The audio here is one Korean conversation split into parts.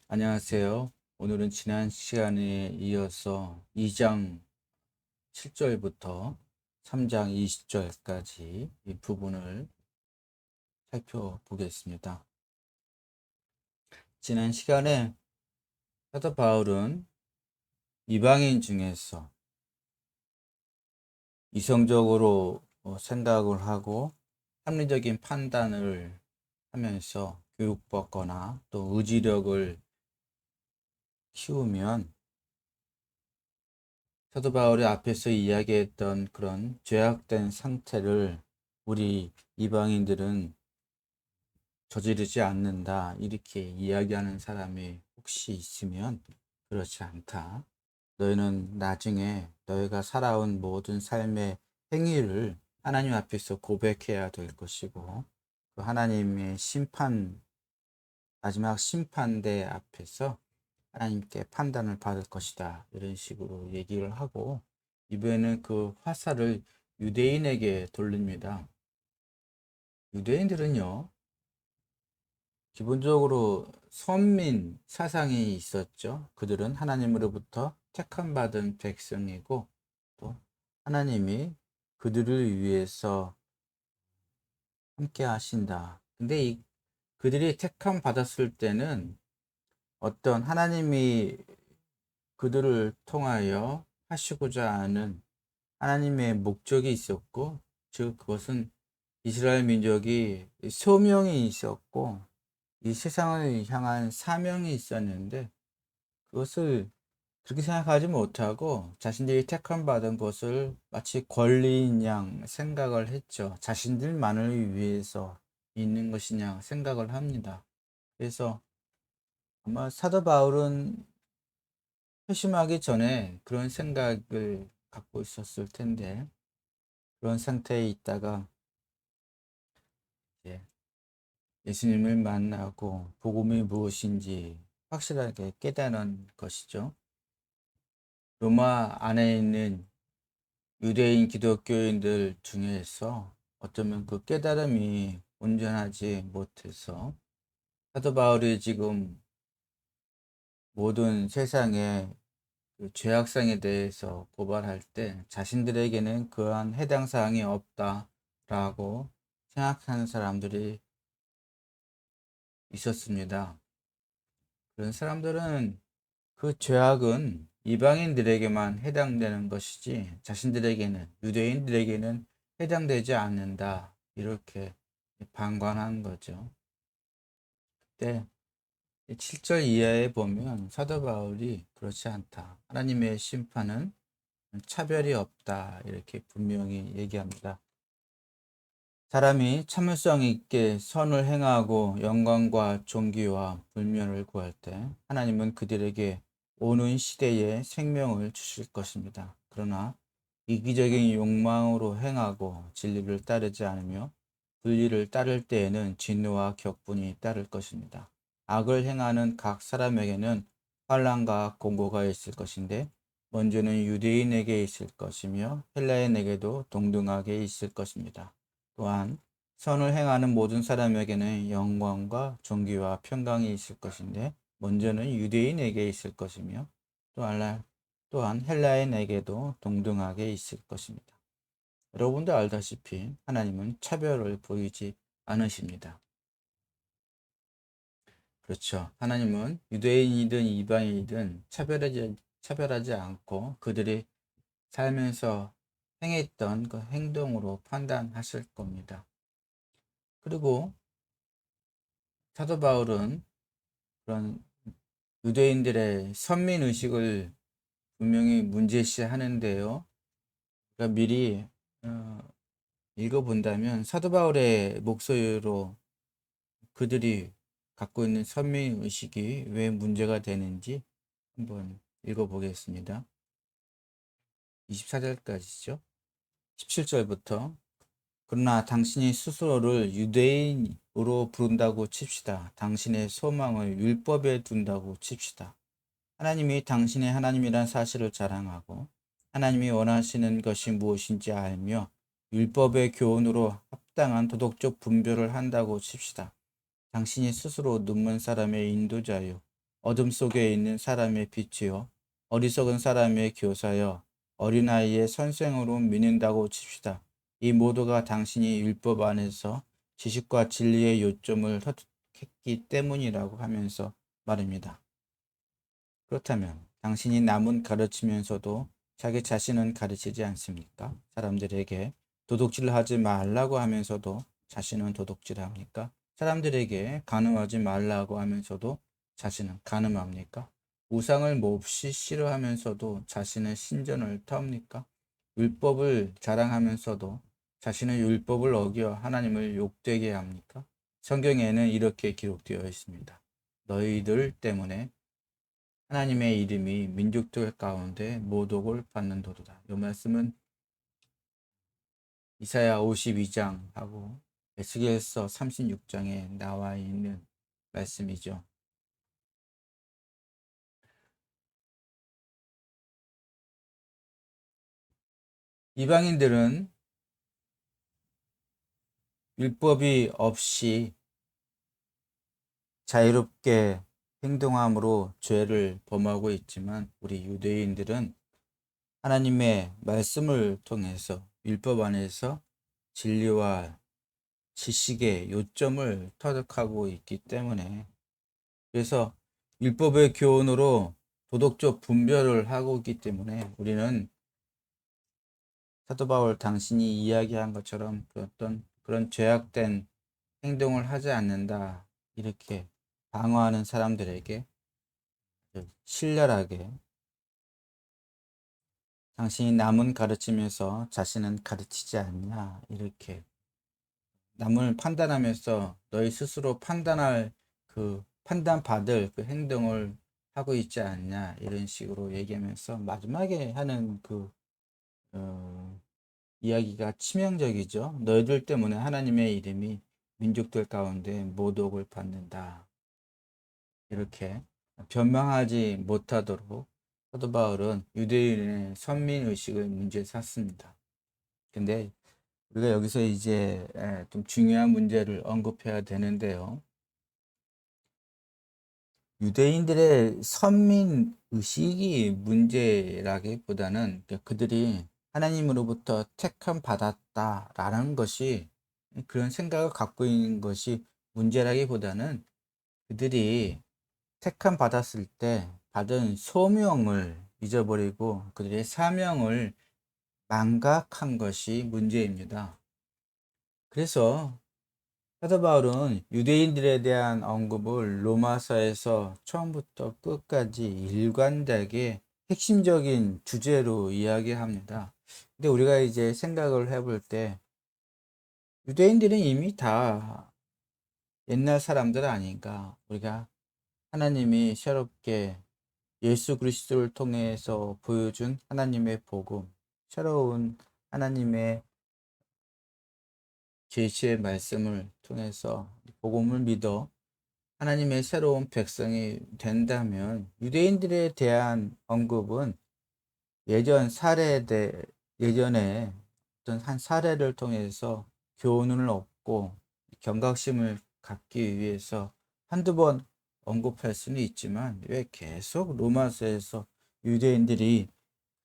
안녕하세요. 오늘은 지난 시간에 이어서 2장 7절부터 3장 20절까지 이 부분을 살펴보겠습니다. 지난 시간에 사도 바울은 이방인 중에서 이성적으로 생각을 하고 합리적인 판단을 하면서 교육받거나 또 의지력을 키우면 사도 바울이 앞에서 이야기했던 그런 죄악된 상태를 우리 이방인들은 저지르지 않는다. 이렇게 이야기하는 사람이 혹시 있으면 그렇지 않다. 너희는 나중에 너희가 살아온 모든 삶의 행위를 하나님 앞에서 고백해야 될 것이고, 그 하나님의 마지막 심판대 앞에서 하나님께 판단을 받을 것이다. 이런 식으로 얘기를 하고, 이번에는 그 화살을 유대인에게 돌립니다. 유대인들은요, 기본적으로 선민 사상이 있었죠. 그들은 하나님으로부터 택함 받은 백성이고, 또 하나님이 그들을 위해서 함께 하신다. 근데 그들이 택함 받았을 때는 어떤 하나님이 그들을 통하여 하시고자 하는 하나님의 목적이 있었고, 즉 그것은 이스라엘 민족이 소명이 있었고 이 세상을 향한 사명이 있었는데, 그것을 그렇게 생각하지 못하고 자신들이 택함 받은 것을 마치 권리인 양 생각을 했죠. 자신들만을 위해서 있는 것이냐 생각을 합니다. 그래서 아마 사도 바울은 회심하기 전에 그런 생각을 갖고 있었을 텐데, 그런 상태에 있다가 이제 예수님을 만나고 복음이 무엇인지 확실하게 깨달은 것이죠. 로마 안에 있는 유대인 기독교인들 중에서 어쩌면 그 깨달음이 온전하지 못해서 사도 바울이 지금 모든 세상의 그 죄악상에 대해서 고발할 때 자신들에게는 그러한 해당 사항이 없다라고 생각하는 사람들이 있었습니다. 그런 사람들은 그 죄악은 이방인들에게만 해당되는 것이지 자신들에게는, 유대인들에게는 해당되지 않는다. 이렇게 방관한 거죠. 그때 7절 이하에 보면 사도 바울이 그렇지 않다. 하나님의 심판은 차별이 없다. 이렇게 분명히 얘기합니다. 사람이 참을성 있게 선을 행하고 영광과 존귀와 불면을 구할 때 하나님은 그들에게 오는 시대에 생명을 주실 것입니다. 그러나 이기적인 욕망으로 행하고 진리를 따르지 않으며 불의를 따를 때에는 진노와 격분이 따를 것입니다. 악을 행하는 각 사람에게는 환난과 공고가 있을 것인데, 먼저는 유대인에게 있을 것이며 헬라인에게도 동등하게 있을 것입니다. 또한 선을 행하는 모든 사람에게는 영광과 존귀와 평강이 있을 것인데, 먼저는 유대인에게 있을 것이며 또한 헬라인에게도 동등하게 있을 것입니다. 여러분도 알다시피 하나님은 차별을 보이지 않으십니다. 그렇죠. 하나님은 유대인이든 이방인이든 차별하지 않고 그들이 살면서 행했던 그 행동으로 판단하실 겁니다. 그리고 사도 바울은 그런 유대인들의 선민의식을 분명히 문제시하는데요. 그러니까 미리 어, 읽어본다면 사도 바울의 목소리로 그들이 갖고 있는 선민의식이 왜 문제가 되는지 한번 읽어보겠습니다. 24절까지죠. 17절부터 그러나 당신이 스스로를 유대인으로 부른다고 칩시다. 당신의 소망을 율법에 둔다고 칩시다. 하나님이 당신의 하나님이란 사실을 자랑하고 하나님이 원하시는 것이 무엇인지 알며 율법의 교훈으로 합당한 도덕적 분별을 한다고 칩시다. 당신이 스스로 눈먼 사람의 인도자요. 어둠 속에 있는 사람의 빛이요 어리석은 사람의 교사여 어린아이의 선생으로 믿는다고 칩시다. 이 모두가 당신이 율법 안에서 지식과 진리의 요점을 획득했기 때문이라고 하면서 말입니다. 그렇다면 당신이 남은 가르치면서도 자기 자신은 가르치지 않습니까? 사람들에게 도둑질을 하지 말라고 하면서도 자신은 도둑질합니까? 사람들에게 간음하지 말라고 하면서도 자신은 간음합니까? 우상을 몹시 싫어하면서도 자신의 신전을 터옵니까? 율법을 자랑하면서도 자신의 율법을 어겨 하나님을 욕되게 합니까? 성경에는 이렇게 기록되어 있습니다. 너희들 때문에 하나님의 이름이 민족들 가운데 모독을 받는도다. 이 말씀은 이사야 52장하고 에스겔서 36장에 나와 있는 말씀이죠. 이방인들은 율법이 없이 자유롭게 행동함으로 죄를 범하고 있지만 우리 유대인들은 하나님의 말씀을 통해서 율법 안에서 진리와 지식의 요점을 터득하고 있기 때문에 그래서 율법의 교훈으로 도덕적 분별을 하고 있기 때문에 우리는 사도 바울 당신이 이야기한 것처럼 어떤 그런 죄악된 행동을 하지 않는다 이렇게 방어하는 사람들에게 신랄하게 당신이 남은 가르치면서 자신은 가르치지 않냐 이렇게 남을 판단하면서 너희 스스로 판단할 그 판단받을 그 행동을 하고 있지 않냐 이런 식으로 얘기하면서 마지막에 하는 그 이야기가 치명적이죠. 너희들 때문에 하나님의 이름이 민족들 가운데 모독을 받는다. 이렇게 변명하지 못하도록 사도 바울은 유대인의 선민의식을 문제 삼습니다. 근데 우리가 여기서 이제 좀 중요한 문제를 언급해야 되는데요. 유대인들의 선민의식이 문제라기보다는 그들이 하나님으로부터 택함 받았다라는 것이 그런 생각을 갖고 있는 것이 문제라기보다는 그들이 택함 받았을 때 받은 소명을 잊어버리고 그들의 사명을 망각한 것이 문제입니다. 그래서 사도 바울은 유대인들에 대한 언급을 로마서에서 처음부터 끝까지 일관되게 핵심적인 주제로 이야기합니다. 근데 우리가 이제 생각을 해볼 때 유대인들은 이미 다 옛날 사람들 아닌가. 우리가 하나님이 새롭게 예수 그리스도를 통해서 보여준 하나님의 복음, 새로운 하나님의 계시의 말씀을 통해서 복음을 믿어 하나님의 새로운 백성이 된다면 유대인들에 대한 언급은 예전 사례에 대해 예전에 어떤 한 사례를 통해서 교훈을 얻고 경각심을 갖기 위해서 한두 번 언급할 수는 있지만 왜 계속 로마서에서 유대인들이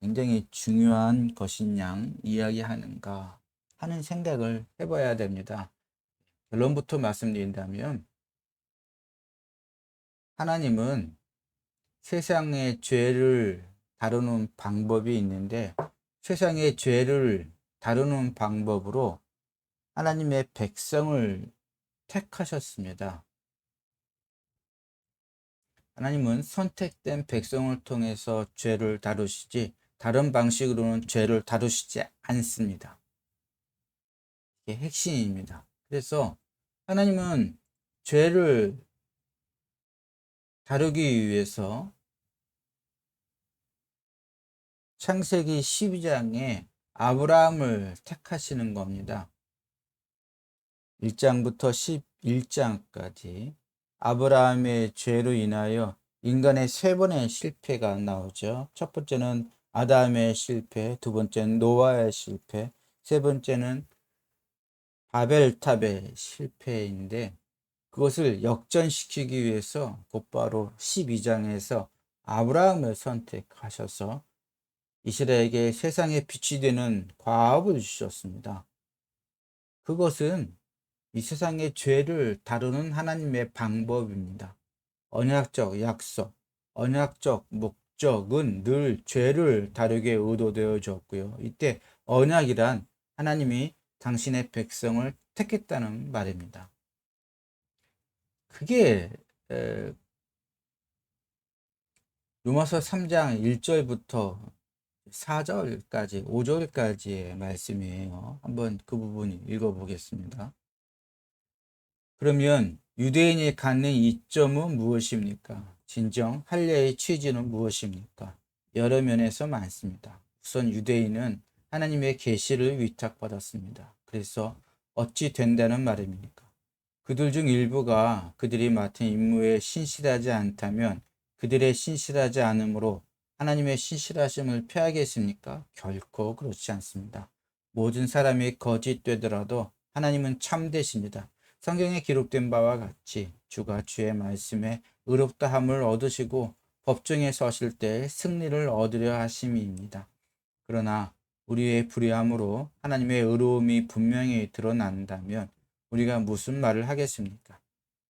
굉장히 중요한 것인 양 이야기하는가 하는 생각을 해봐야 됩니다. 결론부터 말씀드린다면 하나님은 세상의 죄를 다루는 방법이 있는데 세상의 죄를 다루는 방법으로 하나님의 백성을 택하셨습니다. 하나님은 선택된 백성을 통해서 죄를 다루시지 다른 방식으로는 죄를 다루시지 않습니다. 이게 핵심입니다. 그래서 하나님은 죄를 다루기 위해서 창세기 12장에 아브라함을 택하시는 겁니다. 1장부터 11장까지 아브라함의 죄로 인하여 인간의 세 번의 실패가 나오죠. 첫 번째는 아담의 실패, 두 번째는 노아의 실패, 세 번째는 바벨탑의 실패인데 그것을 역전시키기 위해서 곧바로 12장에서 아브라함을 선택하셔서 이스라엘에게 세상의 빛이 되는 과업을 주셨습니다. 그것은 이 세상의 죄를 다루는 하나님의 방법입니다. 언약적 약속, 언약적 목적은 늘 죄를 다루게 의도되어졌고요. 이때 언약이란 하나님이 당신의 백성을 택했다는 말입니다. 그게 로마서 3장 1절부터 4절까지, 5절까지의 말씀이에요. 한번 그 부분 읽어보겠습니다. 그러면 유대인이 갖는 이점은 무엇입니까? 진정 할례의 취지는 무엇입니까? 여러 면에서 많습니다. 우선 유대인은 하나님의 계시를 위탁받았습니다. 그래서 어찌 된다는 말입니까? 그들 중 일부가 그들이 맡은 임무에 신실하지 않다면 그들의 신실하지 않음으로 하나님의 신실하심을 피하겠습니까? 결코 그렇지 않습니다. 모든 사람이 거짓되더라도 하나님은 참되십니다. 성경에 기록된 바와 같이 주가 주의 말씀에 의롭다함을 얻으시고 법정에 서실 때 승리를 얻으려 하심이입니다. 그러나 우리의 불의함으로 하나님의 의로움이 분명히 드러난다면 우리가 무슨 말을 하겠습니까?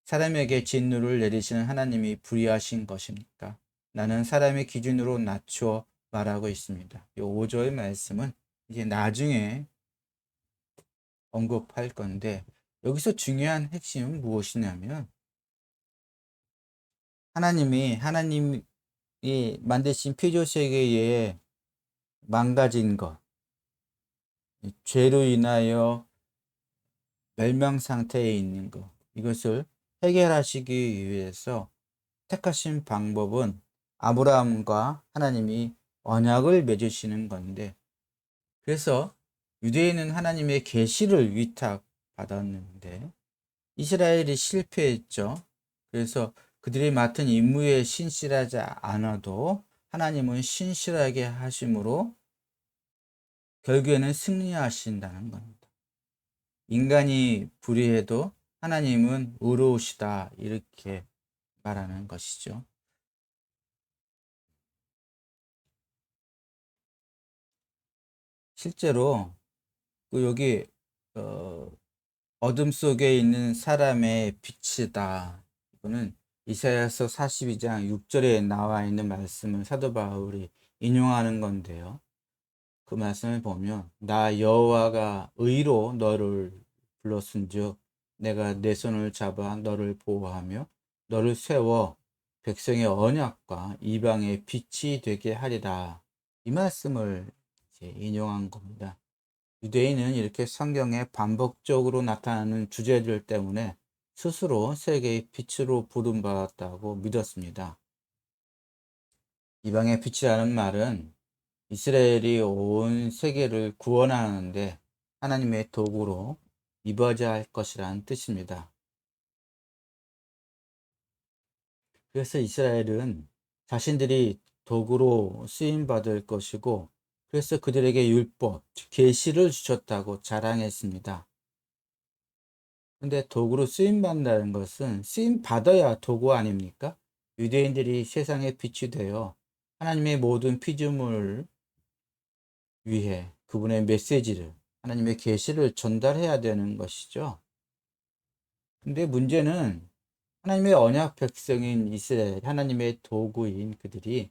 사람에게 진노를 내리시는 하나님이 불의하신 것입니까? 나는 사람의 기준으로 낮추어 말하고 있습니다. 이 5절의 말씀은 이제 나중에 언급할 건데 여기서 중요한 핵심은 무엇이냐면 하나님이 만드신 피조세계에 망가진 것, 죄로 인하여 멸망 상태에 있는 것, 이것을 해결하시기 위해서 택하신 방법은 아브라함과 하나님이 언약을 맺으시는 건데, 그래서 유대인은 하나님의 계시를 위탁받았는데 이스라엘이 실패했죠. 그래서 그들이 맡은 임무에 신실하지 않아도 하나님은 신실하게 하심으로 결국에는 승리하신다는 겁니다. 인간이 불의해도 하나님은 의로우시다, 이렇게 말하는 것이죠. 실제로 여기 어둠 속에 있는 사람의 빛이다. 이거는 이사야서 42장 6절에 나와 있는 말씀을 사도 바울이 인용하는 건데요. 그 말씀을 보면 나 여호와가 의로 너를 불렀은즉 내가 내 손을 잡아 너를 보호하며 너를 세워 백성의 언약과 이방의 빛이 되게 하리라. 이 말씀을 이제 인용한 겁니다. 유대인은 이렇게 성경에 반복적으로 나타나는 주제들 때문에 스스로 세계의 빛으로 부름받았다고 믿었습니다. 이방의 빛이라는 말은 이스라엘이 온 세계를 구원하는데 하나님의 도구로 입어야 할 것이라는 뜻입니다. 그래서 이스라엘은 자신들이 도구로 쓰임받을 것이고, 그래서 그들에게 율법, 계시를 주셨다고 자랑했습니다. 근데 도구로 쓰임받는다는 것은 쓰임받아야 도구 아닙니까? 유대인들이 세상에 빛이 되어 하나님의 모든 피조물을 위해 그분의 메시지를, 하나님의 계시를 전달해야 되는 것이죠. 근데 문제는 하나님의 언약 백성인 이스라엘, 하나님의 도구인 그들이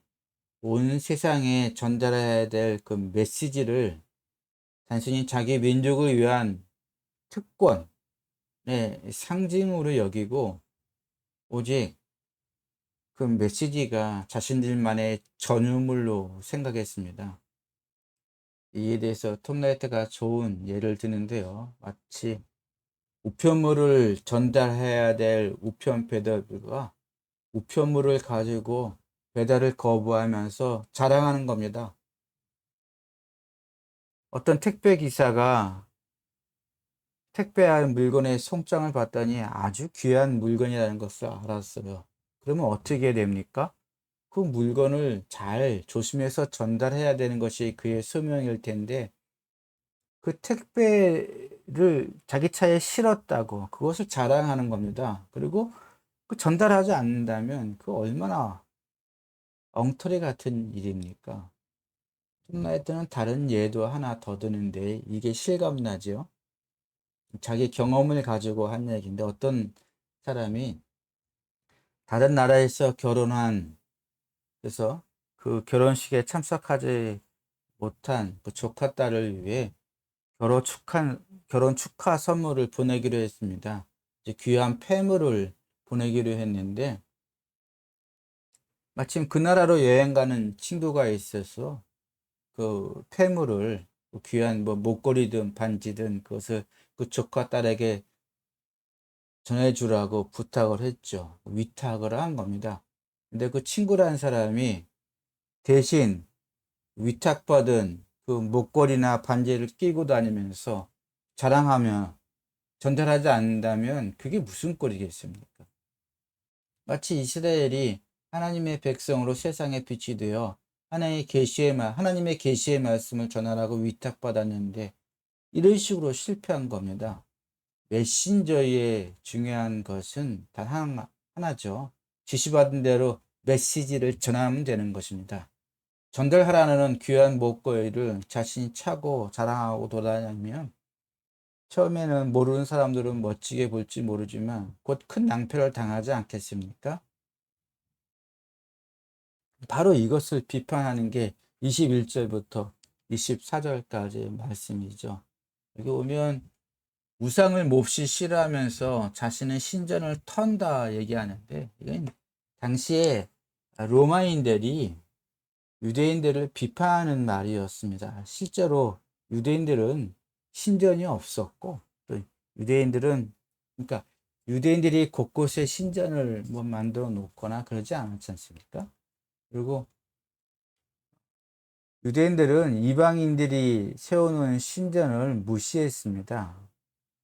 온 세상에 전달해야 될 그 메시지를 단순히 자기 민족을 위한 특권의 상징으로 여기고, 오직 그 메시지가 자신들만의 전유물로 생각했습니다. 이에 대해서 톰 라이트가 좋은 예를 드는데요. 마치 우편물을 전달해야 될 우편 배달부가 우편물을 가지고 배달을 거부하면서 자랑하는 겁니다. 어떤 택배 기사가 택배한 물건의 송장을 봤더니 아주 귀한 물건이라는 것을 알았어요. 그러면 어떻게 됩니까? 그 물건을 잘 조심해서 전달해야 되는 것이 그의 소명일 텐데, 그 택배 자기 차에 실었다고 그것을 자랑하는 겁니다. 그리고 그 전달하지 않는다면 그 얼마나 엉터리 같은 일입니까? 좀 다른 예도 하나 더 드는데 이게 실감나죠? 자기 경험을 가지고 한 얘기인데 어떤 사람이 다른 나라에서 결혼한 그래서 그 결혼식에 참석하지 못한 그 조카 딸을 위해 결혼 축하 선물을 보내기로 했습니다. 이제 귀한 폐물을 보내기로 했는데 마침 그 나라로 여행 가는 친구가 있어서 그 폐물을 뭐 귀한 뭐 목걸이든 반지든 그것을 그 조카 딸에게 전해주라고 부탁을 했죠. 위탁을 한 겁니다. 근데 그 친구라는 사람이 대신 위탁받은 그 목걸이나 반지를 끼고 다니면서 자랑하며 전달하지 않는다면 그게 무슨 꼴이겠습니까? 마치 이스라엘이 하나님의 백성으로 세상에 빛이 되어 하나님의 계시의 말씀을 전하라고 위탁받았는데 이런 식으로 실패한 겁니다. 메신저의 중요한 것은 단 하나죠. 지시받은 대로 메시지를 전하면 되는 것입니다. 전달하라는 귀한 목걸이를 자신이 차고 자랑하고 돌아다니면 처음에는 모르는 사람들은 멋지게 볼지 모르지만 곧 큰 낭패를 당하지 않겠습니까? 바로 이것을 비판하는 게 21절부터 24절까지의 말씀이죠. 여기 오면 우상을 몹시 싫어하면서 자신의 신전을 턴다 얘기하는데 이건 당시에 로마인들이 유대인들을 비판하는 말이었습니다. 실제로 유대인들은 신전이 없었고 또 유대인들은 그러니까 유대인들이 곳곳에 신전을 뭐 만들어 놓거나 그러지 않았지 않습니까? 그리고 유대인들은 이방인들이 세워놓은 신전을 무시했습니다.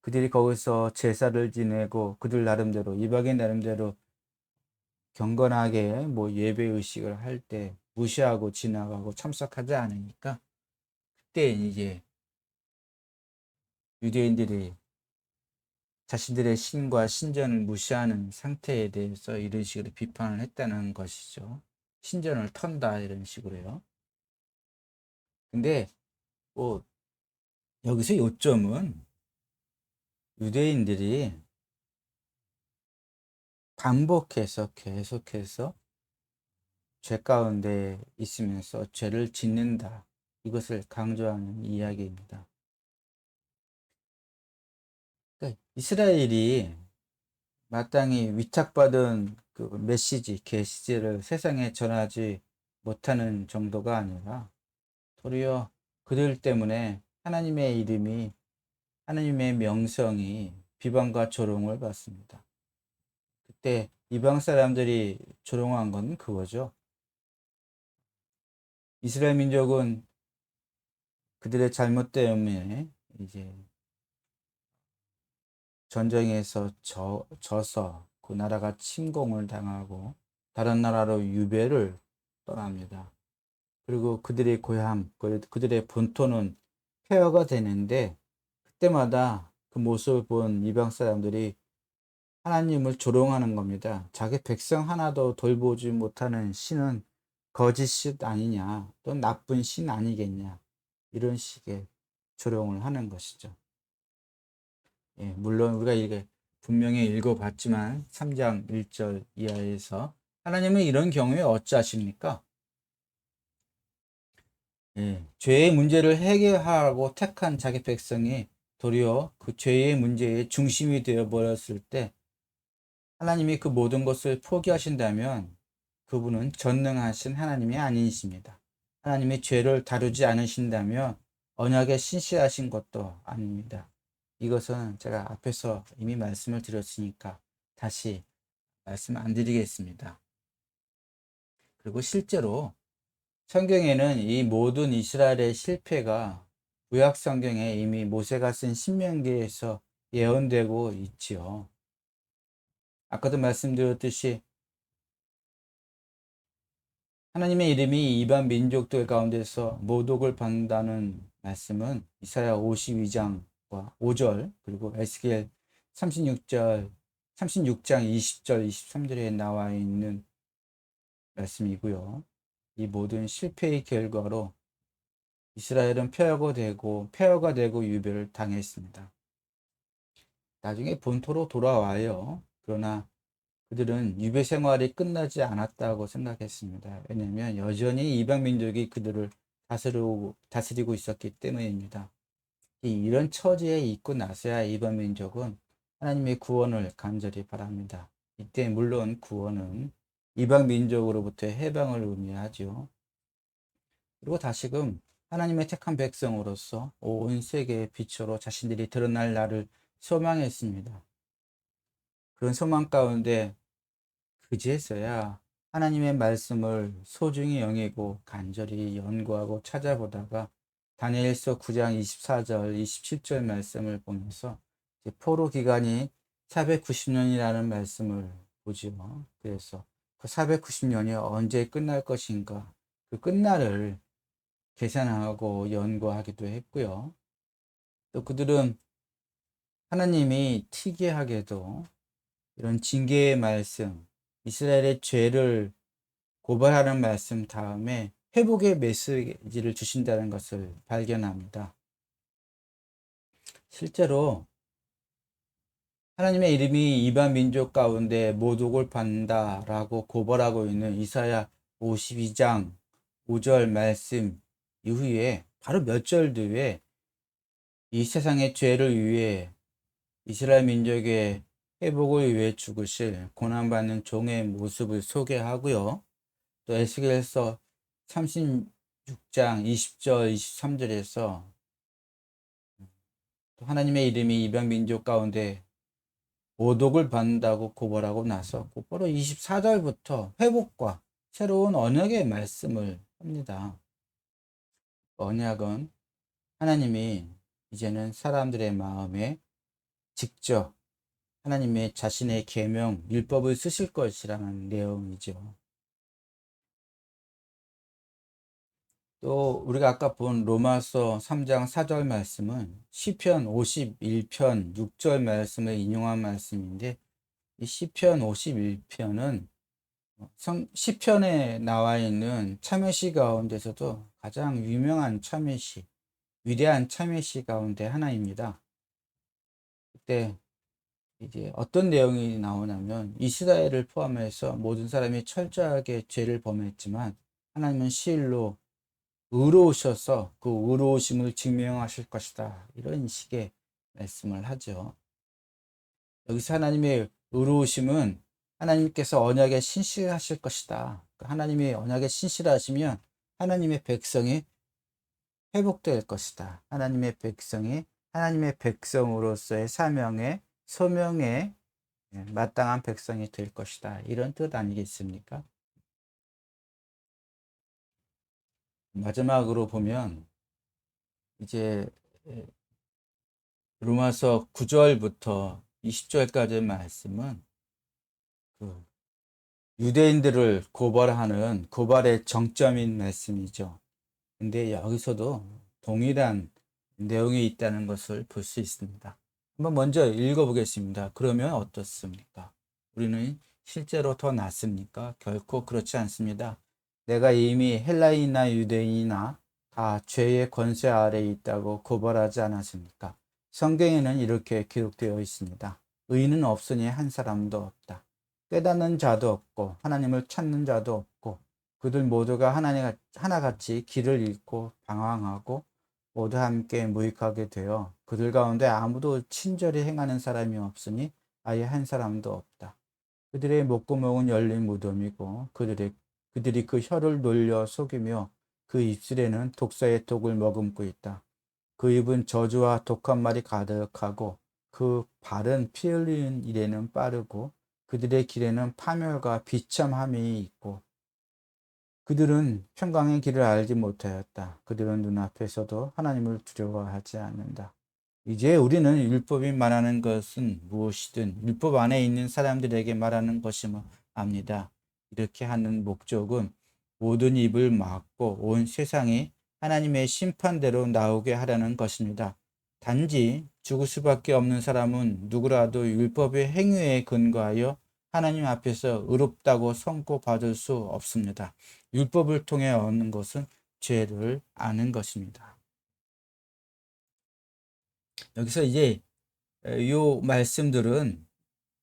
그들이 거기서 제사를 지내고 그들 나름대로 이방인 나름대로 경건하게 뭐 예배 의식을 할 때 무시하고 지나가고 참석하지 않으니까 그때 이제 유대인들이 자신들의 신과 신전을 무시하는 상태에 대해서 이런 식으로 비판을 했다는 것이죠. 신전을 턴다 이런 식으로요. 근데 뭐 여기서 요점은 유대인들이 반복해서 계속해서 죄 가운데 있으면서 죄를 짓는다. 이것을 강조하는 이야기입니다. 그러니까 이스라엘이 마땅히 위탁받은 그 계시지를 세상에 전하지 못하는 정도가 아니라 도리어 그들 때문에 하나님의 이름이 하나님의 명성이 비방과 조롱을 받습니다. 그때 이방 사람들이 조롱한 건 그거죠. 이스라엘 민족은 그들의 잘못 때문에 이제 전쟁에서 져서 그 나라가 침공을 당하고 다른 나라로 유배를 떠납니다. 그리고 그들의 고향, 그들의 본토는 폐허가 되는데 그때마다 그 모습을 본 이방 사람들이 하나님을 조롱하는 겁니다. 자기 백성 하나도 돌보지 못하는 신은 거짓 아니냐, 또 나쁜 신 아니겠냐, 이런 식의 조롱을 하는 것이죠. 예, 물론 우리가 이게 분명히 읽어봤지만 3장 1절 이하에서 하나님은 이런 경우에 어찌하십니까? 예, 죄의 문제를 해결하라고 택한 자기 백성이 도리어 그 죄의 문제의 중심이 되어 버렸을 때 하나님이 그 모든 것을 포기하신다면 그분은 전능하신 하나님이 아니십니다. 하나님이 죄를 다루지 않으신다면 언약에 신실하신 것도 아닙니다. 이것은 제가 앞에서 이미 말씀을 드렸으니까 다시 말씀 안 드리겠습니다. 그리고 실제로 성경에는 이 모든 이스라엘의 실패가 구약 성경에 이미 모세가 쓴 신명기에서 예언되고 있지요. 아까도 말씀드렸듯이 하나님의 이름이 이방 민족들 가운데서 모독을 받는다는 말씀은 이사야 52장 회복과 5절, 그리고 에스겔 36장 20절, 23절에 나와 있는 말씀이고요. 이 모든 실패의 결과로 이스라엘은 폐허가 되고 유배를 당했습니다. 나중에 본토로 돌아와요. 그러나 그들은 유배 생활이 끝나지 않았다고 생각했습니다. 왜냐하면 여전히 이방 민족이 그들을 다스리고 있었기 때문입니다. 이런 처지에 있고 나서야 이방 민족은 하나님의 구원을 간절히 바랍니다. 이때 물론 구원은 이방 민족으로부터의 해방을 의미하죠. 그리고 다시금 하나님의 택한 백성으로서 온 세계의 빛으로 자신들이 드러날 날을 소망했습니다. 그런 소망 가운데 그제서야 하나님의 말씀을 소중히 여기고 간절히 연구하고 찾아보다가 다니엘서 9장 24절, 27절 말씀을 보면서 포로 기간이 490년이라는 말씀을 보지요. 그래서 그 490년이 언제 끝날 것인가, 그 끝날을 계산하고 연구하기도 했고요. 또 그들은 하나님이 특이하게도 이런 징계의 말씀, 이스라엘의 죄를 고발하는 말씀 다음에 회복의 메시지를 주신다는 것을 발견합니다. 실제로 하나님의 이름이 이방 민족 가운데 모독을 받는다라고 고발하고 있는 이사야 52장 5절 말씀 이후에 바로 몇 절 뒤에 이 세상의 죄를 위해 이스라엘 민족의 회복을 위해 죽으실 고난받는 종의 모습을 소개하고요. 또 에스겔서 36장 20절 23절에서 또 하나님의 이름이 이방 민족 가운데 모독을 받는다고 고발하고 나서 곧바로 24절부터 회복과 새로운 언약의 말씀을 합니다. 언약은 하나님이 이제는 사람들의 마음에 직접 하나님의 자신의 계명, 율법을 쓰실 것이라는 내용이죠. 또 우리가 아까 본 로마서 3장 4절 말씀은 시편 51편 6절 말씀을 인용한 말씀인데 이 시편 51편은 시편에 나와 있는 참회시 가운데서도 가장 유명한 참회시, 위대한 참회시 가운데 하나입니다. 그때 이제 어떤 내용이 나오냐면 이스라엘을 포함해서 모든 사람이 철저하게 죄를 범했지만 하나님은 시일로 의로우셔서 그 의로우심을 증명하실 것이다. 이런 식의 말씀을 하죠. 여기서 하나님의 의로우심은 하나님께서 언약에 신실하실 것이다. 하나님이 언약에 신실하시면 하나님의 백성이 회복될 것이다. 하나님의 백성이 하나님의 백성으로서의 사명에 소명에 마땅한 백성이 될 것이다. 이런 뜻 아니겠습니까? 마지막으로 보면 이제 로마서 9절부터 20절까지의 말씀은 그 유대인들을 고발하는 고발의 정점인 말씀이죠. 근데 여기서도 동일한 내용이 있다는 것을 볼 수 있습니다. 한번 먼저 읽어보겠습니다. 그러면 어떻습니까? 우리는 실제로 더 낫습니까? 결코 그렇지 않습니다. 내가 이미 헬라인이나 유대인이나 다 죄의 권세 아래에 있다고 고발하지 않았습니까? 성경에는 이렇게 기록되어 있습니다. 의인은 없으니 한 사람도 없다. 깨닫는 자도 없고 하나님을 찾는 자도 없고 그들 모두가 하나같이 길을 잃고 방황하고 모두 함께 무익하게 되어 그들 가운데 아무도 친절히 행하는 사람이 없으니 아예 한 사람도 없다. 그들의 목구멍은 열린 무덤이고 그들이 그 혀를 놀려 속이며 그 입술에는 독사의 독을 머금고 있다. 그 입은 저주와 독한 말이 가득하고 그 발은 피 흘리는 일에는 빠르고 그들의 길에는 파멸과 비참함이 있고 그들은 평강의 길을 알지 못하였다. 그들은 눈앞에서도 하나님을 두려워하지 않는다. 이제 우리는 율법이 말하는 것은 무엇이든 율법 안에 있는 사람들에게 말하는 것임을 압니다. 이렇게 하는 목적은 모든 입을 막고 온 세상이 하나님의 심판대로 나오게 하라는 것입니다. 단지 죽을 수밖에 없는 사람은 누구라도 율법의 행위에 근거하여 하나님 앞에서 의롭다고 선고받을 수 없습니다. 율법을 통해 얻는 것은 죄를 아는 것입니다. 여기서 이제 요 말씀들은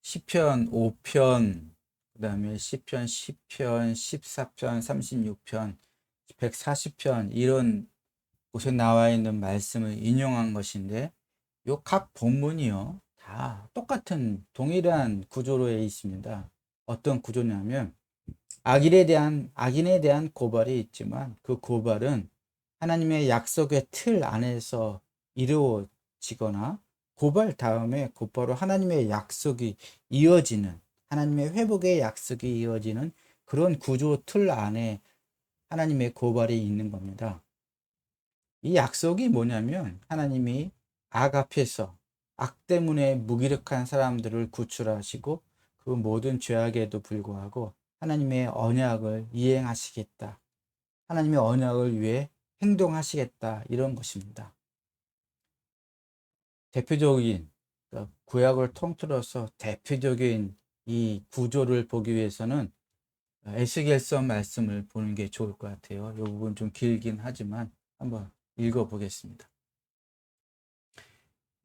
시편 5편, 그다음에 시편 10편, 14편, 36편, 140편 이런 곳에 나와 있는 말씀을 인용한 것인데 요 각 본문이요 다 똑같은 동일한 구조로 돼 있습니다. 어떤 구조냐면 악인에 대한 고발이 있지만 그 고발은 하나님의 약속의 틀 안에서 이루어지거나 고발 다음에 곧바로 하나님의 약속이 이어지는 하나님의 회복의 약속이 이어지는 그런 구조 틀 안에 하나님의 고발이 있는 겁니다. 이 약속이 뭐냐면 하나님이 악 앞에서 악 때문에 무기력한 사람들을 구출하시고 그 모든 죄악에도 불구하고 하나님의 언약을 이행하시겠다. 하나님의 언약을 위해 행동하시겠다. 이런 것입니다. 대표적인 그러니까 구약을 통틀어서 대표적인 이 구조를 보기 위해서는 에스겔서 말씀을 보는 게 좋을 것 같아요. 이 부분 좀 길긴 하지만 한번 읽어보겠습니다.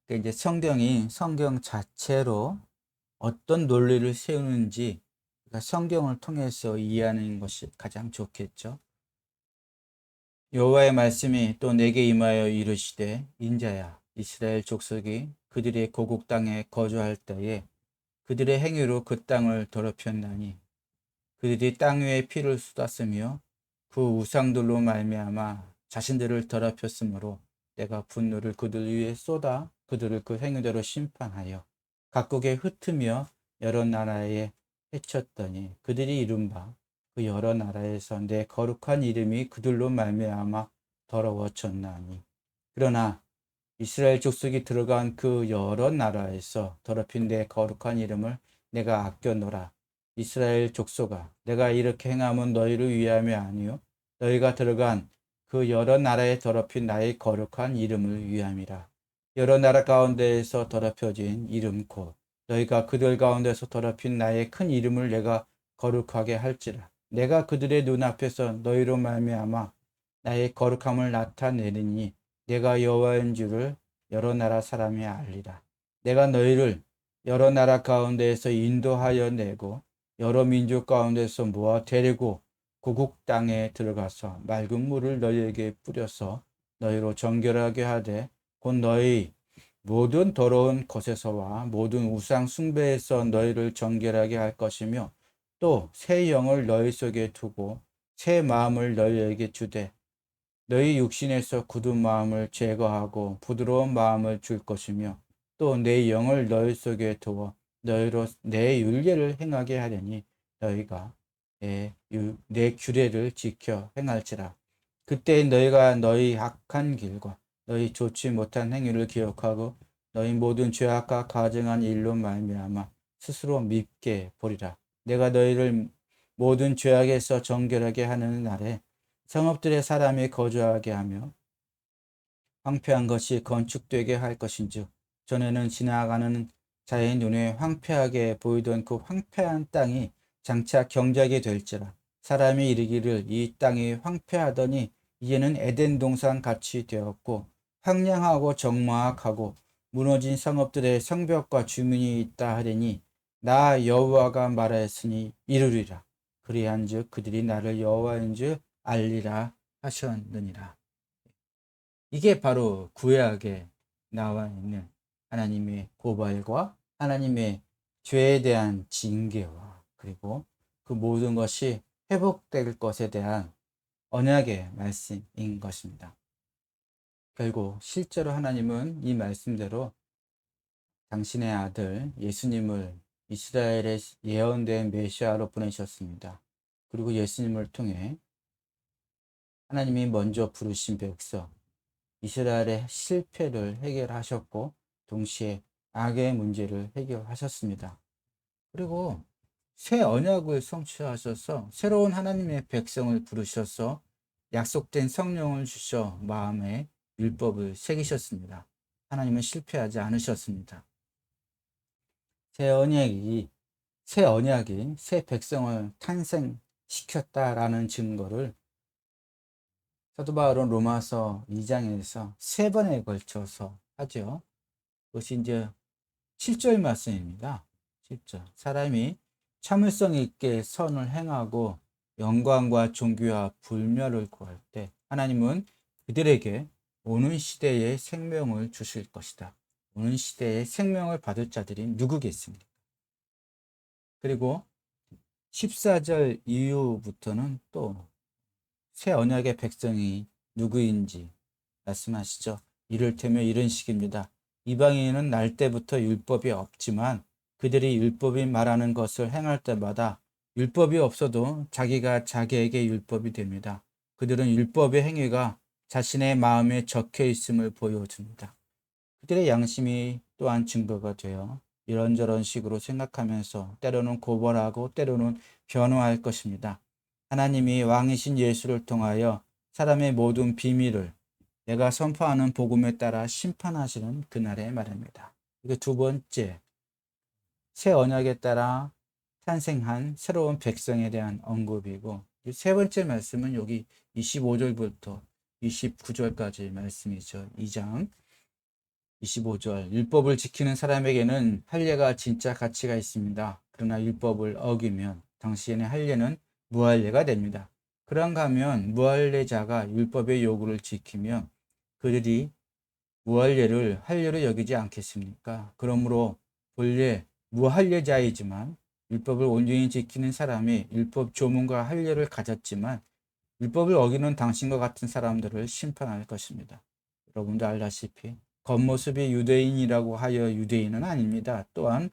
그러니까 이제 성경이 성경 자체로 어떤 논리를 세우는지 그러니까 성경을 통해서 이해하는 것이 가장 좋겠죠. 여호와의 말씀이 또 내게 임하여 이르시되 인자야 이스라엘 족속이 그들의 고국 땅에 거주할 때에 그들의 행위로 그 땅을 더럽혔나니 그들이 땅 위에 피를 쏟았으며 그 우상들로 말미암아 자신들을 더럽혔으므로 내가 분노를 그들 위에 쏟아 그들을 그 행위대로 심판하여 각국에 흩으며 여러 나라에 해쳤더니 그들이 이룬 바 그 여러 나라에서 내 거룩한 이름이 그들로 말미암아 더러워졌나니 그러나 이스라엘 족속이 들어간 그 여러 나라에서 더럽힌 내 거룩한 이름을 내가 아껴노라. 이스라엘 족속아, 내가 이렇게 행함은 너희를 위함이 아니요 너희가 들어간 그 여러 나라에 더럽힌 나의 거룩한 이름을 위함이라. 여러 나라 가운데에서 더럽혀진 이름 곧 너희가 그들 가운데서 더럽힌 나의 큰 이름을 내가 거룩하게 할지라. 내가 그들의 눈앞에서 너희로 말미암아 나의 거룩함을 나타내리니 내가 여호와인 줄을 여러 나라 사람이 알리라. 내가 너희를 여러 나라 가운데에서 인도하여 내고 여러 민족 가운데서 모아 데리고 고국 땅에 들어가서 맑은 물을 너희에게 뿌려서 너희로 정결하게 하되 곧 너희 모든 더러운 것에서와 모든 우상 숭배에서 너희를 정결하게 할 것이며 또 새 영을 너희 속에 두고 새 마음을 너희에게 주되 너희 육신에서 굳은 마음을 제거하고 부드러운 마음을 줄 것이며 또 내 영을 너희 속에 두어 너희로 내 율례를 행하게 하려니 너희가 내 규례를 지켜 행할지라. 그때 너희가 너희 악한 길과 너희 좋지 못한 행위를 기억하고 너희 모든 죄악과 가증한 일로 말미암아 스스로 밉게 보리라. 내가 너희를 모든 죄악에서 정결하게 하는 날에 성읍들의 사람이 거주하게 하며 황폐한 것이 건축되게 할 것인즉 전에는 지나가는 자의 눈에 황폐하게 보이던 그 황폐한 땅이 장차 경작이 될지라. 사람이 이르기를 이 땅이 황폐하더니 이제는 에덴 동산 같이 되었고 황량하고 적막하고 무너진 성읍들의 성벽과 주민이 있다 하리니 나 여호와가 말하였으니 이루리라. 그리한즉 그들이 나를 여호와인 줄 알리라 하셨느니라. 이게 바로 구약에 나와 있는 하나님의 고발과 하나님의 죄에 대한 징계와 그리고 그 모든 것이 회복될 것에 대한 언약의 말씀인 것입니다. 결국 실제로 하나님은 이 말씀대로 당신의 아들 예수님을 이스라엘의 예언된 메시아로 보내셨습니다. 그리고 예수님을 통해 하나님이 먼저 부르신 백성 이스라엘의 실패를 해결하셨고 동시에 악의 문제를 해결하셨습니다. 그리고 새 언약을 성취하셔서 새로운 하나님의 백성을 부르셔서 약속된 성령을 주셔 마음에 율법을 새기셨습니다. 하나님은 실패하지 않으셨습니다. 새 언약이 새 백성을 탄생시켰다라는 증거를 사도 바울은 로마서 2장에서 세 번에 걸쳐서 하죠. 그것이 이제 7절 말씀입니다. 7절. 사람이 참을성 있게 선을 행하고 영광과 존귀와 불멸을 구할 때 하나님은 그들에게 오는 시대에 생명을 주실 것이다. 오는 시대에 생명을 받을 자들이 누구겠습니까? 그리고 14절 이후부터는 또 새 언약의 백성이 누구인지 말씀하시죠. 이를테면 이런 식입니다. 이방인은 날 때부터 율법이 없지만 그들이 율법이 말하는 것을 행할 때마다 율법이 없어도 자기가 자기에게 율법이 됩니다. 그들은 율법의 행위가 자신의 마음에 적혀 있음을 보여줍니다. 그들의 양심이 또한 증거가 되어 이런저런 식으로 생각하면서 때로는 고발하고 때로는 변호할 것입니다. 하나님이 왕이신 예수를 통하여 사람의 모든 비밀을 내가 선포하는 복음에 따라 심판하시는 그날의 말입니다. 이게 두 번째, 새 언약에 따라 탄생한 새로운 백성에 대한 언급이고, 세 번째 말씀은 여기 25절부터 29절까지 말씀이죠. 2장 25절. 율법을 지키는 사람에게는 할례가 진짜 가치가 있습니다. 그러나 율법을 어기면 당시에는 할례는 무할례가 됩니다. 그런가 하면 무할례자가 율법의 요구를 지키면 그들이 무할례를 할례로 여기지 않겠습니까? 그러므로 본래 무할례자이지만 율법을 온전히 지키는 사람이 율법 조문과 할례를 가졌지만 율법을 어기는 당신과 같은 사람들을 심판할 것입니다. 여러분도 알다시피 겉모습이 유대인이라고 하여 유대인은 아닙니다. 또한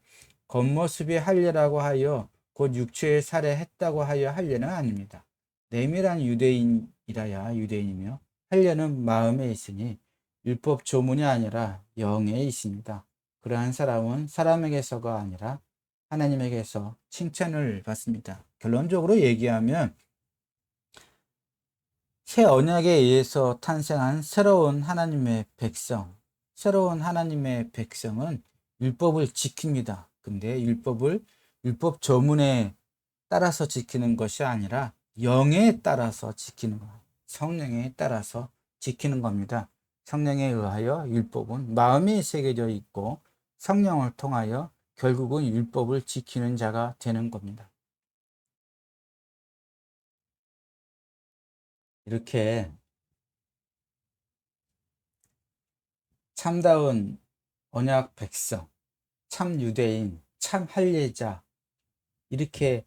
겉모습이 할례라고 하여 곧 육체에 살해했다고 하여 할례는 아닙니다. 내밀한 유대인이라야 유대인이며 할례는 마음에 있으니 율법 조문이 아니라 영에 있습니다. 그러한 사람은 사람에게서가 아니라 하나님에게서 칭찬을 받습니다. 결론적으로 얘기하면 새 언약에 의해서 탄생한 새로운 하나님의 백성은 율법을 지킵니다. 근데 율법 조문에 따라서 지키는 것이 아니라 영에 따라서 지키는 거예요. 성령에 따라서 지키는 겁니다. 성령에 의하여 율법은 마음에 새겨져 있고 성령을 통하여 결국은 율법을 지키는 자가 되는 겁니다. 이렇게 참다운 언약 백성, 참 유대인, 참 할례자, 이렇게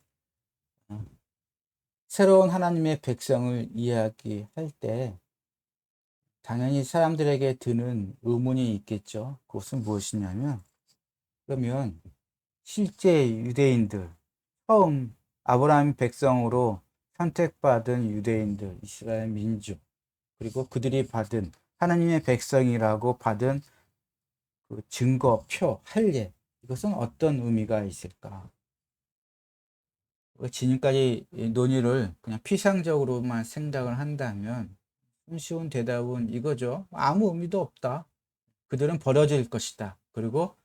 새로운 하나님의 백성을 이야기할 때 당연히 사람들에게 드는 의문이 있겠죠. 그것은 무엇이냐면, 그러면 실제 유대인들, 처음 아브라함 백성으로 선택받은 유대인들, 이스라엘 민족, 그리고 그들이 받은 하나님의 백성이라고 받은 그 증거, 표, 할례, 이것은 어떤 의미가 있을까? 지금까지 논의를 그냥 피상적으로만 생각을 한다면 쉬운 대답은 이거죠. 아무 의미도 없다. 그들은 버려질 것이다. 그리고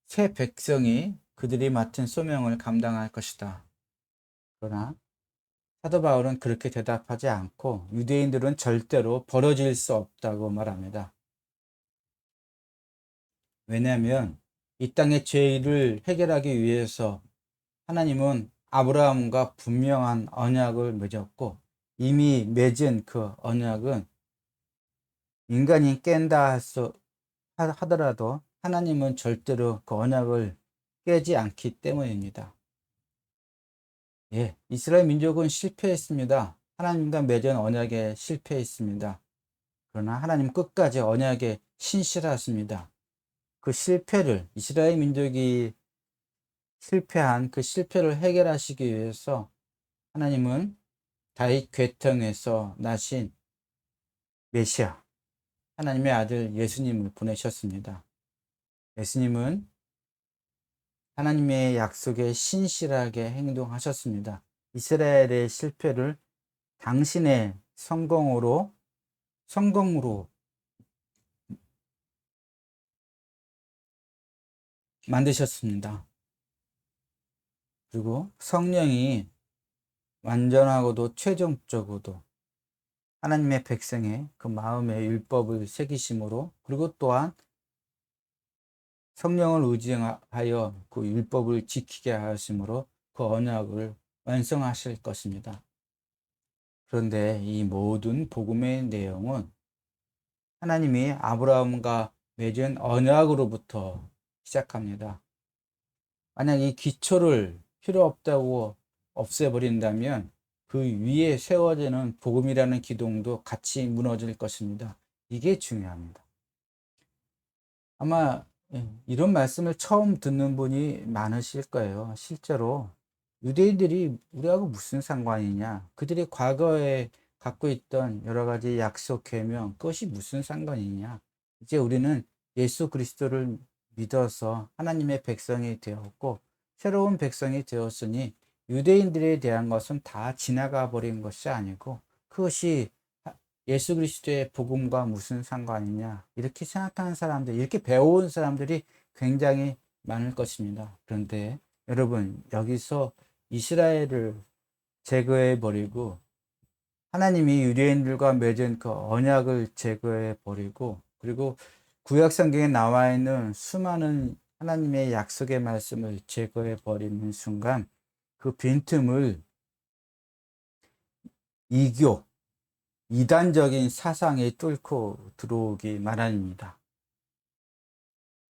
새 백성이 그들이 맡은 소명을 감당할 것이다. 그러나 사도 바울은 그렇게 대답하지 않고 유대인들은 절대로 버려질 수 없다고 말합니다. 왜냐하면 이 땅의 죄를 해결하기 위해서 하나님은 아브라함과 분명한 언약을 맺었고 이미 맺은 그 언약은 인간이 깬다 하더라도 하나님은 절대로 그 언약을 깨지 않기 때문입니다. 예, 이스라엘 민족은 실패했습니다. 하나님과 맺은 언약에 실패했습니다. 그러나 하나님 끝까지 언약에 신실하십니다. 그 실패를 이스라엘 민족이 실패한 그 실패를 해결하시기 위해서 하나님은 다윗 계통에서 나신 메시아 하나님의 아들 예수님을 보내셨습니다. 예수님은 하나님의 약속에 신실하게 행동하셨습니다. 이스라엘의 실패를 당신의 성공으로 만드셨습니다. 그리고 성령이 완전하고도 최종적으로도 하나님의 백성의 그 마음에 율법을 새기심으로, 그리고 또한 성령을 의지하여 그 율법을 지키게 하심으로 그 언약을 완성하실 것입니다. 그런데 이 모든 복음의 내용은 하나님이 아브라함과 맺은 언약으로부터 시작합니다. 만약 이 기초를 필요 없다고 없애버린다면 그 위에 세워지는 복음이라는 기둥도 같이 무너질 것입니다. 이게 중요합니다. 아마 이런 말씀을 처음 듣는 분이 많으실 거예요. 실제로 유대인들이 우리하고 무슨 상관이냐, 그들이 과거에 갖고 있던 여러 가지 약속, 계명, 그것이 무슨 상관이냐, 이제 우리는 예수 그리스도를 믿어서 하나님의 백성이 되었고 새로운 백성이 되었으니 유대인들에 대한 것은 다 지나가 버린 것이 아니고 그것이 예수 그리스도의 복음과 무슨 상관이냐, 이렇게 생각하는 사람들, 이렇게 배워온 사람들이 굉장히 많을 것입니다. 그런데 여러분, 여기서 이스라엘을 제거해 버리고 하나님이 유대인들과 맺은 그 언약을 제거해 버리고, 그리고 구약 성경에 나와 있는 수많은 하나님의 약속의 말씀을 제거해 버리는 순간 그 빈틈을 이교, 이단적인 사상이 뚫고 들어오기 마련입니다.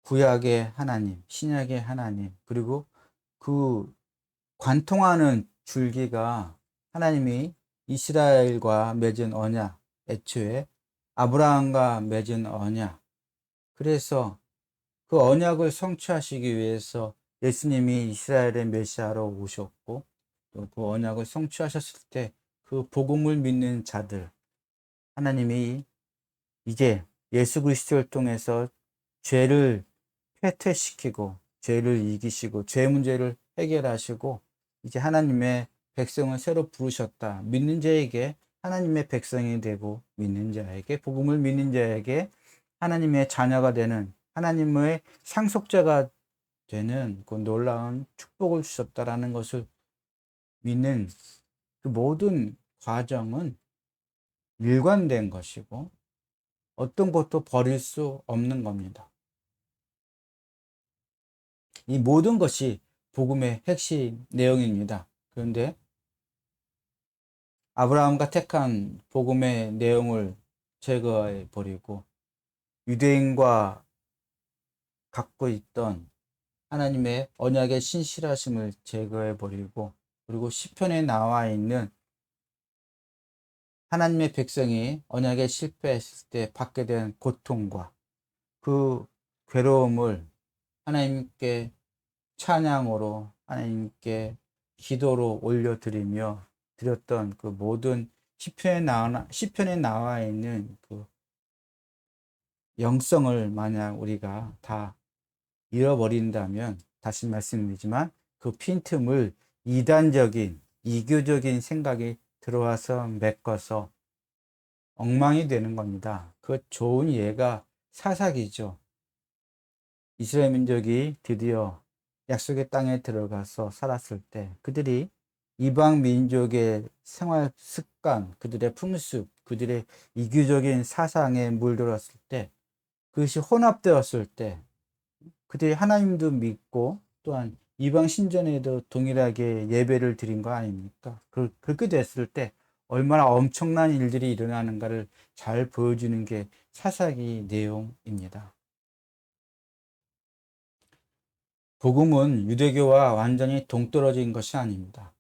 구약의 하나님, 신약의 하나님, 그리고 그 관통하는 줄기가 하나님이 이스라엘과 맺은 언약, 애초에 아브라함과 맺은 언약. 그래서 그 언약을 성취하시기 위해서 예수님이 이스라엘의 메시아로 오셨고, 또 그 언약을 성취하셨을 때 그 복음을 믿는 자들, 하나님이 이제 예수 그리스도를 통해서 죄를 회퇴시키고 죄를 이기시고 죄 문제를 해결하시고 이제 하나님의 백성을 새로 부르셨다. 믿는 자에게 하나님의 백성이 되고 믿는 자에게, 복음을 믿는 자에게 하나님의 자녀가 되는, 하나님의 상속자가 되는 그 놀라운 축복을 주셨다라는 것을 믿는 그 모든 과정은 일관된 것이고 어떤 것도 버릴 수 없는 겁니다. 이 모든 것이 복음의 핵심 내용입니다. 그런데 아브라함과 택한 복음의 내용을 제거해 버리고 유대인과 갖고 있던 하나님의 언약의 신실하심을 제거해 버리고, 그리고 시편에 나와 있는 하나님의 백성이 언약에 실패했을 때 받게 된 고통과 그 괴로움을 하나님께 찬양으로, 하나님께 기도로 올려드리며 드렸던 그 모든 시편에 나와 있는 그 영성을 만약 우리가 다 잃어버린다면, 다시 말씀드리지만 그 빈틈을 이단적인 이교적인 생각이 들어와서 메꿔서 엉망이 되는 겁니다. 그 좋은 예가 사사기죠. 이스라엘 민족이 드디어 약속의 땅에 들어가서 살았을 때 그들이 이방 민족의 생활 습관, 그들의 풍습, 그들의 이교적인 사상에 물들었을 때, 그것이 혼합되었을 때 그들이 하나님도 믿고 또한 이방 신전에도 동일하게 예배를 드린 거 아닙니까? 그렇게 됐을 때 얼마나 엄청난 일들이 일어나는가를 잘 보여주는 게 사사기 내용입니다. 복음은 유대교와 완전히 동떨어진 것이 아닙니다.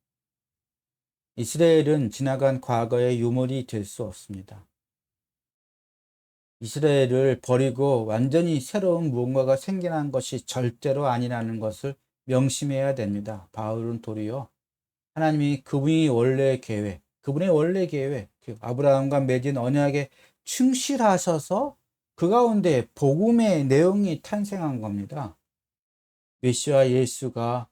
이스라엘은 지나간 과거의 유물이 될 수 없습니다. 이스라엘을 버리고 완전히 새로운 무언가가 생겨난 것이 절대로 아니라는 것을 명심해야 됩니다. 바울은 도리어 하나님이 그분의 원래 계획, 그 아브라함과 맺은 언약에 충실하셔서 그 가운데 복음의 내용이 탄생한 겁니다. 메시아 예수가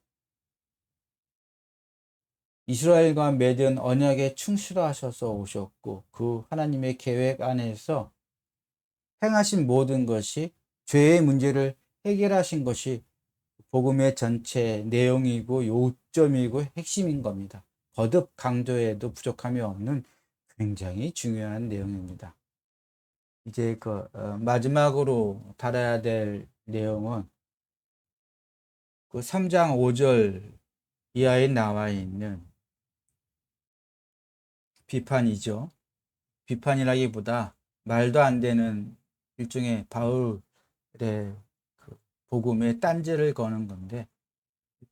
이스라엘과 맺은 언약에 충실하셔서 오셨고 그 하나님의 계획 안에서 행하신 모든 것이 죄의 문제를 해결하신 것이 복음의 전체 내용이고 요점이고 핵심인 겁니다. 거듭 강조해도 부족함이 없는 굉장히 중요한 내용입니다. 이제 마지막으로 다뤄야 될 내용은 그 3장 5절 이하에 나와 있는 비판이죠. 비판이라기보다 말도 안 되는 일종의 바울의 그 복음의 딴지를 거는 건데,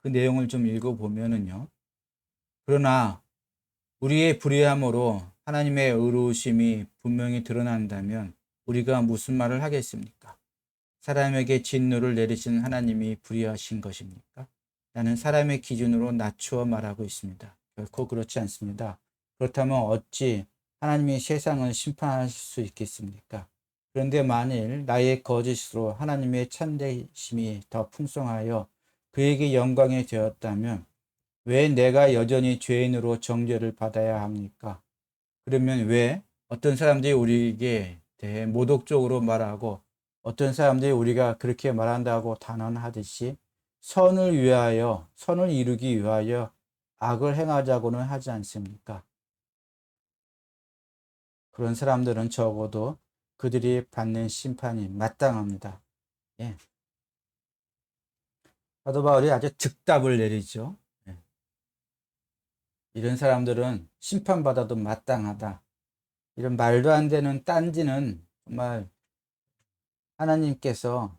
그 내용을 좀 읽어보면은요. 그러나 우리의 불의함으로 하나님의 의로우심이 분명히 드러난다면 우리가 무슨 말을 하겠습니까? 사람에게 진노를 내리신 하나님이 불의하신 것입니까? 나는 사람의 기준으로 낮추어 말하고 있습니다. 결코 그렇지 않습니다. 그렇다면 어찌 하나님이 세상을 심판하실 수 있겠습니까? 그런데 만일 나의 거짓으로 하나님의 참되심이 더 풍성하여 그에게 영광이 되었다면 왜 내가 여전히 죄인으로 정죄를 받아야 합니까? 그러면 왜 어떤 사람들이 우리에게 대해 모독적으로 말하고 어떤 사람들이 우리가 그렇게 말한다고 단언하듯이 선을 이루기 위하여 악을 행하자고는 하지 않습니까? 그런 사람들은 적어도 그들이 받는 심판이 마땅합니다. 예. 사도 바울이 아주 즉답을 내리죠. 예. 이런 사람들은 심판받아도 마땅하다. 이런 말도 안 되는 딴지는 정말 하나님께서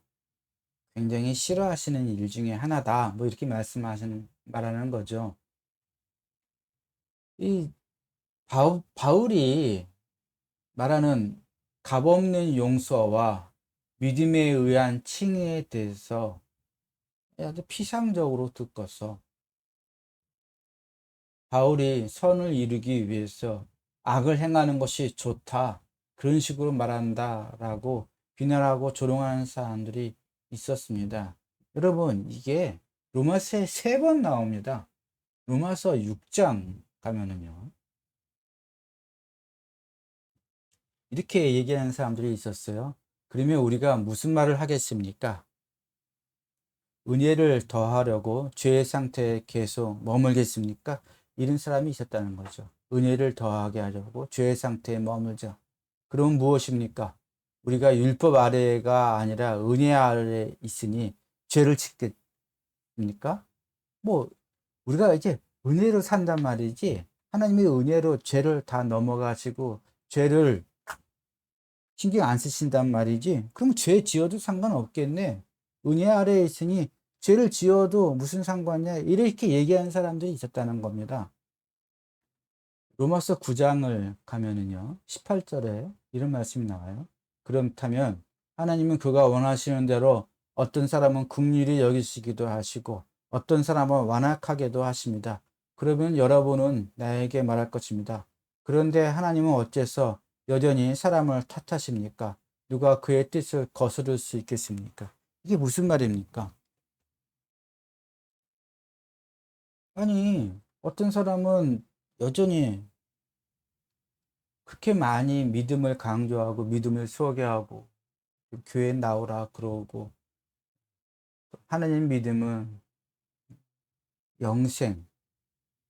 굉장히 싫어하시는 일 중에 하나다. 뭐 이렇게 말하는 거죠. 이 바울이 말하는 값없는 용서와 믿음에 의한 칭의에 대해서 아주 피상적으로 듣고서 바울이 선을 이루기 위해서 악을 행하는 것이 좋다. 그런 식으로 말한다라고 비난하고 조롱하는 사람들이 있었습니다. 여러분, 이게 로마서에 3번 나옵니다. 로마서 6장 가면은요. 이렇게 얘기하는 사람들이 있었어요. 그러면 우리가 무슨 말을 하겠습니까? 은혜를 더하려고 죄의 상태에 계속 머물겠습니까? 이런 사람이 있었다는 거죠. 은혜를 더하게 하려고 죄의 상태에 머물자. 그럼 무엇입니까? 우리가 율법 아래가 아니라 은혜 아래 있으니 죄를 짓겠습니까? 뭐 우리가 이제 은혜로 산단 말이지, 하나님의 은혜로 죄를 다 넘어가시고 죄를 신경 안 쓰신단 말이지. 그럼 죄 지어도 상관없겠네. 은혜 아래에 있으니 죄를 지어도 무슨 상관이야. 이렇게 얘기하는 사람들이 있었다는 겁니다. 로마서 9장을 가면은요, 18절에 이런 말씀이 나와요. 그렇다면 하나님은 그가 원하시는 대로 어떤 사람은 긍휼히 여기시기도 하시고 어떤 사람은 완악하게도 하십니다. 그러면 여러분은 나에게 말할 것입니다. 그런데 하나님은 어째서 여전히 사람을 탓하십니까? 누가 그의 뜻을 거스를 수 있겠습니까? 이게 무슨 말입니까? 아니, 어떤 사람은 여전히 그렇게 많이 믿음을 강조하고 믿음을 소개하고 교회 나오라 그러고, 하나님 믿음은 영생,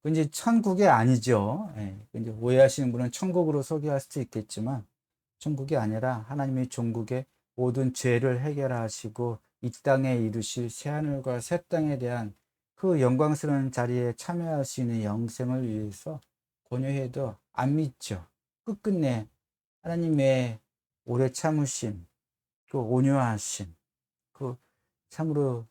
그 이제 천국이 아니죠. 예, 이제 오해하시는 분은 천국으로 소개할 수도 있겠지만 천국이 아니라 하나님의 종국의 모든 죄를 해결하시고 이 땅에 이루실 새하늘과 새 땅에 대한 그 영광스러운 자리에 참여할 수 있는 영생을 위해서 권유해도 안 믿죠. 끝끝내 하나님의 오래 참으심, 그 온유하심, 그 참으로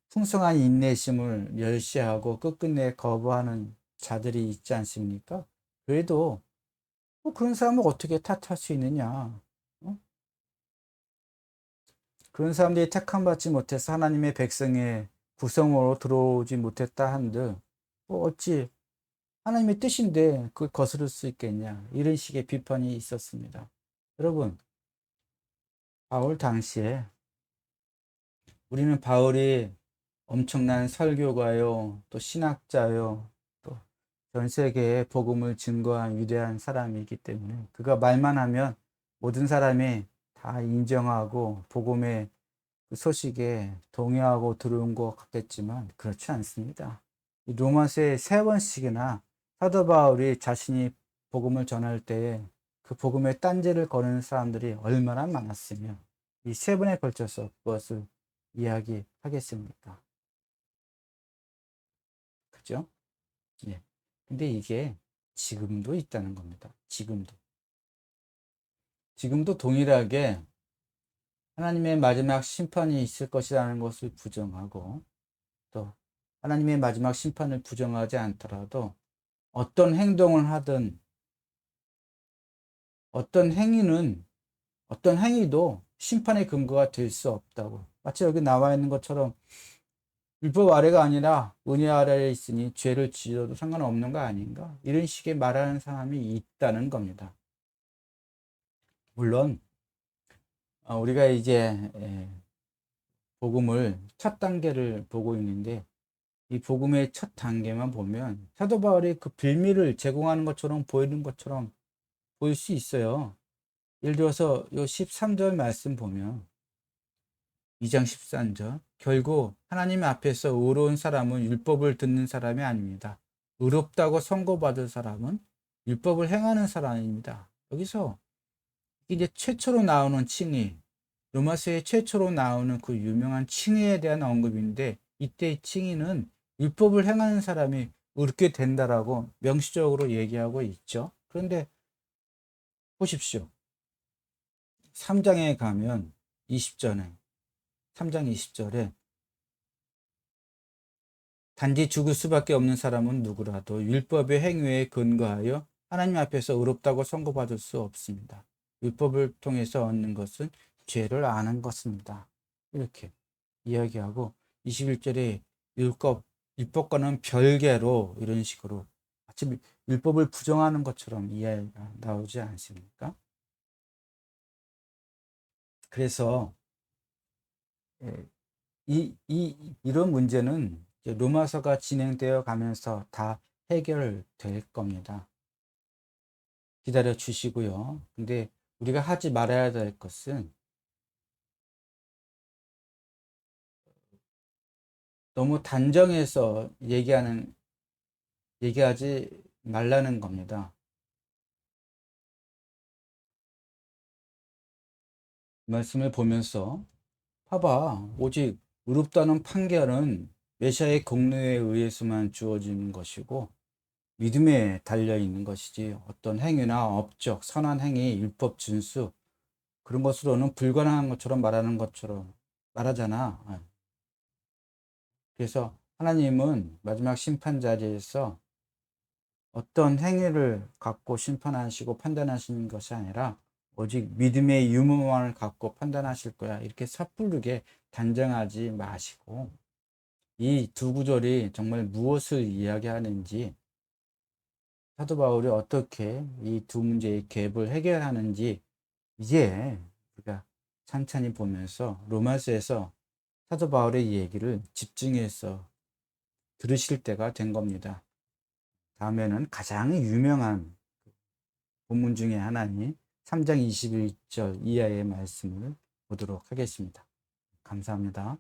풍성한 인내심을 멸시하고 끝끝내 거부하는 자들이 있지 않습니까? 그래도 뭐 그런 사람을 어떻게 탓할 수 있느냐? 어? 그런 사람들이 택함받지 못해서 하나님의 백성의 구성으로 들어오지 못했다 한들 뭐 어찌 하나님의 뜻인데 그걸 거스를 수 있겠냐? 이런 식의 비판이 있었습니다. 여러분, 바울 당시에 우리는 바울이 엄청난 설교가요, 또 신학자요, 또 전 세계에 복음을 증거한 위대한 사람이기 때문에 그가 말만 하면 모든 사람이 다 인정하고 복음의 그 소식에 동요하고 들어온 것 같겠지만 그렇지 않습니다. 이 로마서에 3번씩이나 사도 바울이 자신이 복음을 전할 때에 그 복음의 딴지를 거는 사람들이 얼마나 많았으며 이 3번에 걸쳐서 무엇을 이야기하겠습니까? 그죠? 예. 근데 이게 지금도 있다는 겁니다. 지금도 동일하게 하나님의 마지막 심판이 있을 것이라는 것을 부정하고 또 하나님의 마지막 심판을 부정하지 않더라도 어떤 행동을 하든 어떤 행위는 어떤 행위도 심판의 근거가 될 수 없다고. 마치 여기 나와 있는 것처럼 율법 아래가 아니라 은혜 아래에 있으니 죄를 지어도 상관없는 거 아닌가? 이런 식의 말하는 사람이 있다는 겁니다. 물론 우리가 이제 복음을 첫 단계를 보고 있는데 이 복음의 첫 단계만 보면 사도 바울이 그 빌미를 제공하는 것처럼 보이는 것처럼 보일 수 있어요. 예를 들어서 요 13절 말씀 보면 2장 13절 결국 하나님 앞에서 의로운 사람은 율법을 듣는 사람이 아닙니다. 의롭다고 선고받을 사람은 율법을 행하는 사람입니다. 여기서 이제 최초로 나오는 칭의, 로마서의 최초로 나오는 그 유명한 칭의에 대한 언급인데 이때 칭의는 율법을 행하는 사람이 의롭게 된다라고 명시적으로 얘기하고 있죠. 그런데 보십시오. 3장에 가면 20절에 3장 20절에 단지 죽을 수밖에 없는 사람은 누구라도 율법의 행위에 근거하여 하나님 앞에서 의롭다고 선고받을 수 없습니다. 율법을 통해서 얻는 것은 죄를 아는 것입니다. 이렇게 이야기하고 21절에 율법과는 별개로 이런 식으로 마치 율법을 부정하는 것처럼 이해가 나오지 않습니까? 그래서 이런 문제는 로마서가 진행되어 가면서 다 해결될 겁니다. 기다려 주시고요. 근데 우리가 하지 말아야 될 것은 너무 단정해서 얘기하지 말라는 겁니다. 말씀을 보면서 봐봐. 오직 의롭다는 판결은 메시아의 공로에 의해서만 주어지는 것이고 믿음에 달려 있는 것이지 어떤 행위나 업적, 선한 행위, 율법 준수 그런 것으로는 불가능한 것처럼 말하는 것처럼 말하잖아. 그래서 하나님은 마지막 심판 자리에서 어떤 행위를 갖고 심판하시고 판단하시는 것이 아니라 오직 믿음의 유무만을 갖고 판단하실 거야. 이렇게 섣부르게 단정하지 마시고 이 두 구절이 정말 무엇을 이야기하는지 사도 바울이 어떻게 이 두 문제의 갭을 해결하는지 이제 우리가 찬찬히 보면서 로마서에서 사도 바울의 얘기를 집중해서 들으실 때가 된 겁니다. 다음에는 가장 유명한 본문 중에 하나인 3장 21절 이하의 말씀을 보도록 하겠습니다. 감사합니다.